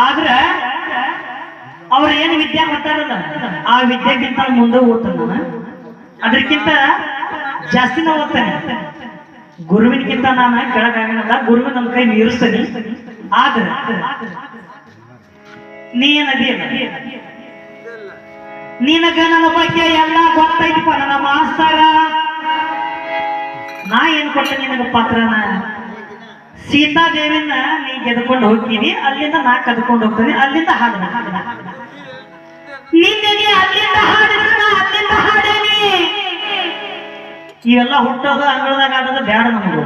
ಆದ್ರ ಅವ್ರ ಏನು ವಿದ್ಯೆ ಕೊಟ್ಟಾರಲ್ಲ ಆ ವಿದ್ಯೆಗಿಂತ ಮುಂದೆ ಓದ್ತಾನ, ಅದಕ್ಕಿಂತ ಜಾಸ್ತಿನ ಓದ್ತಾನೆ. ಗುರುವಿನಕ್ಕಿಂತ ನಾನು ಕೆಳಗಾಗಲ್ಲ, ಗುರುವಿನ ನನ್ನ ಕೈ ಮೀರಿಸ್ತೇನೆ. ಆದ್ರೆ ನೀನದಿಯಲ್ಲ, ನಿನಗ ನನ್ನ ಬಗ್ಗೆ ಎಲ್ಲ ಗೊತ್ತೈತಿಪ್ಪ. ನನ್ನ ಮಾಸ್ತರ ನಾ ಏನ್ ಕೊಟ್ಟ ನಿನಗ ಪತ್ರನ, ಸೀತಾದೇವಿನ ನೀ ಗೆದ್ಕೊಂಡು ಹೋಗ್ತೀನಿ, ಅಲ್ಲಿಂದ ನಾ ಕದ್ಕೊಂಡು ಹೋಗ್ತೇನೆ, ಅಲ್ಲಿಂದ ಹಾಡಿನ ನಿನ್ನೆ ನೀ ಅಲ್ಲಿಂದ ಹಾಡಿದ್ರ ನಾ ಅಲ್ಲಿಂದ ಹಾಡೇನಿ. ಇವೆಲ್ಲ ಹುಟ್ಟೋದು ಅಂಗಳದಾಗ ಆಡೋದು ಬ್ಯಾಡ ನಮಗೂ.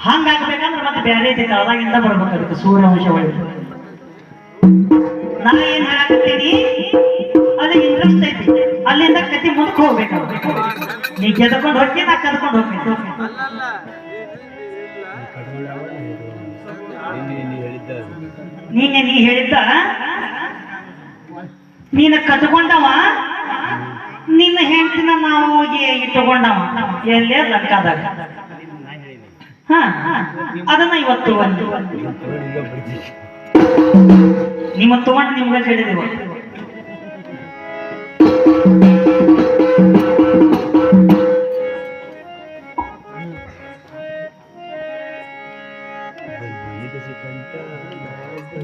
ಹಂಗಾಗ್ಬೇಕಂದ್ರೆ ಮತ್ತೆ ಬ್ಯಾರೆ ಐತೆ ಕಾಲದಾಗಿಂದ ಬರ್ಬೇಕು. ಅದಕ್ಕೆ ಸೂರ್ಯವಂಶ ಒಳಗೆ ನಾ ಏನ್ ಹೇಳಾಕತ್ತೀನಿ ಅದು ಇಂಟ್ರೆಸ್ಟ್ ಐತಿ, ಅಲ್ಲಿಂದ ಕತಿ ಮುಂದಕ್ಕೆ ಹೋಗ್ಬೇಕು. ನೀ ಗೆದ್ಕೊಂಡು ಹೋಗಿ ನಾ ಕದ್ಕೊಂಡು ಹೋಗ್ಬೇಕು. ನೀ ಹೇಳಿದ್ದ ನೀನ ಕಟ್ಕೊಂಡವ, ನಿನ್ನ ಹೆಂಡತಿನ ನಾವು ಹೋಗಿ ಇಟ್ಟುಕೊಂಡವ ಎಲ್ಲೇ ಲಂಕಾದಾಗ. ಅದನ್ನ ಇವತ್ತು ನಿಮ್ಮ ತಗೊಂಡು ನಿಮ್ಗೆ ಹೇಳಿದೀವ.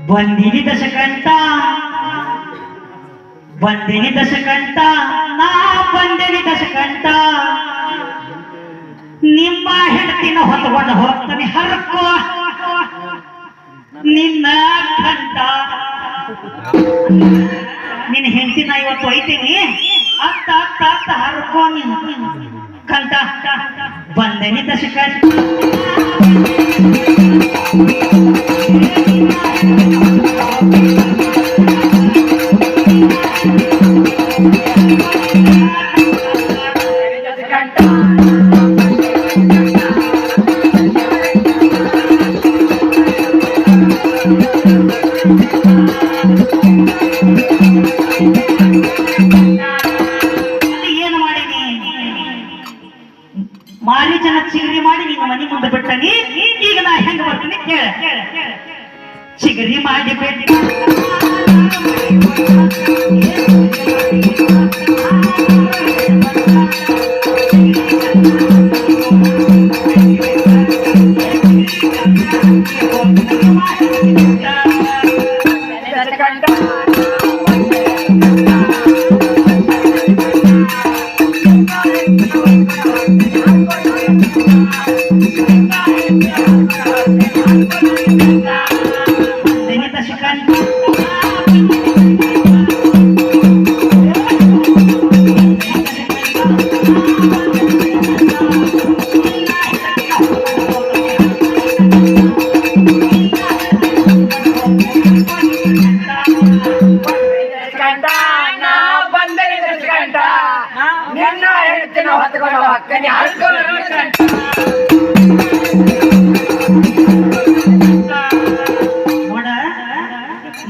ಬಂದಿನಿ ದಶಕಂಠ ಬಂದಿನಿ ದಶಕಂಠ ನಾ ಬಂದಿನಿ ದಶಕಂಠ, ನಿಮ್ಮ ಹೆಂಡತಿನ ಹೊತ್ಕೊಂಡು ಹೋಗ್ತಾನೆ ಹರ್ಕೋ ನಿನ್ನ ಕಂಠ. ನಿನ್ನ ಹೆಂಡತಿನ ಇವತ್ತು ಒಯ್ತೀನಿ, ಅತ್ತ ಅತ್ತ ಅತ್ತ ಹರ್ಕೋ ನೀನು ಕಂಠ. ಬಂದಿನಿ ದಶಕಂಠ ಮಾರೀಚನ ಚಿಗರಿ ಮಾಡಿ ನೀನು ಮನೆ ಮುಂದೆ ಬಿಟ್ಟನಿ. ಈಗ ನಾ ಹೆಂಗ ಬರ್ತೀನಿ ಕೇಳ. ಚಿಗರಿ ಮಾಡಿ ಬಿಟ್ಟ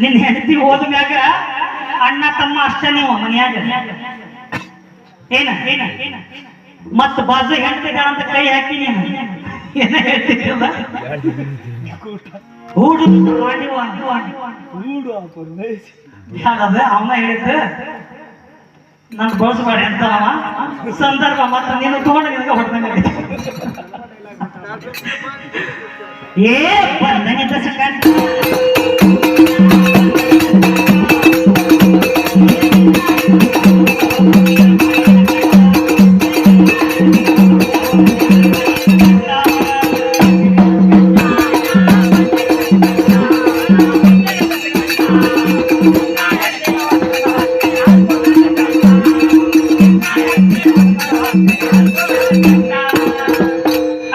ನಿನ್ನ ಹೆಂಡತಿ ಹೋದ ಮ್ಯಾಗ ಅಣ್ಣ ತಮ್ಮ ಅಷ್ಟ ನೀವು ಮನ್ಯಾಗ ಏನ ಏನ ಮತ್ತ ಬಾಜು ಹೆಂಡತಿಗಳಂತ ಕೈ ಹಾಕಿ ನೀನು ಏನ ಹೇಳ್ತಿದ್ದಿಲ್ಲ. ಹೂಡು ಅವನ ಹೇಳಿದ್ದು ನನ್ ಬಳಸಬೇಡ ಅಂತ ಸಂದರ್ಭ ಮಾತ್ರ ನೀನು ತಗೊಂಡು ನಿನಗೆ ಹೊಡೆದಂಗ. ಏ ಬಂದನಿ ದಶಕಂಠ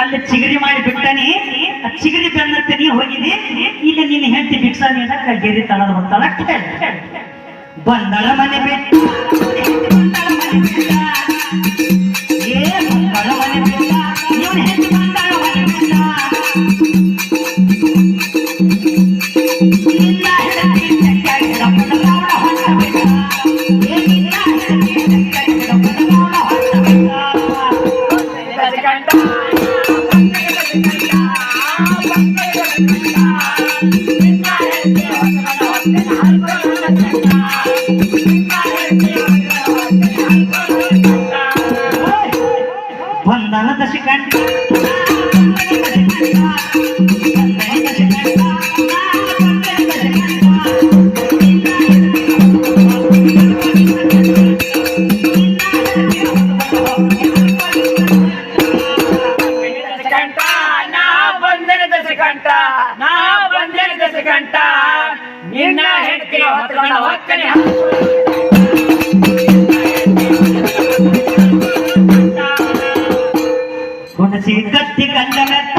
ಅಲ್ಲಿ ಚಿಗರಿ ಮಾಡಿ ಬಿಟ್ಟನಿ. ಚಿಗರಿ ಬೆನ್ನತ್ತೆ ನೀ ಹೋಗಿದಿ. ಈಗ ನಿನ್ನ ಹೆಂಡತಿ ಭಿಕ್ಷಾ ನೀಡಕ್ಕ ಗೆರಿ ತಳದ ಬರ್ತಾಳ. ಬಂದಳ ಮನೆ ಬಿಟ್ಟು ಏ ಬಂದಳ ಮನೆ ಬಿಟ್ಟ ಇವನ ಹೆಂಡತಿ ಬಂದಳ ಮನೆ ಬಿಟ್ಟ. ನಿನ್ನ ಹೆಂಡತಿ ಚಕ್ಕಾಗಿ ಹಿಡಪದ ರಾವಣ ಹೊಂಟ ಬಿಟ್ಟ. ಏ ನಿನ್ನ ಹೆಂಡತಿ ಚಕ್ಕಾಗಿ ಹಿಡಪದ ರಾವಣ ಹೊಂಟ ಬಿಟ್ಟ. ಬಂದೇನೆ ದಶಕಂಠ ನಾ ಬಂದೇನೆ ದಶಕಂಠ ನಿನ್ನ ಹೆಂಡತಿ ಹೊತ್ಕೊಂಡು ಹೋಗ್ತಾನೆ ಹುಣಸಿ ಕತ್ತಿ ಕಂಡ ಮೆತ್ತ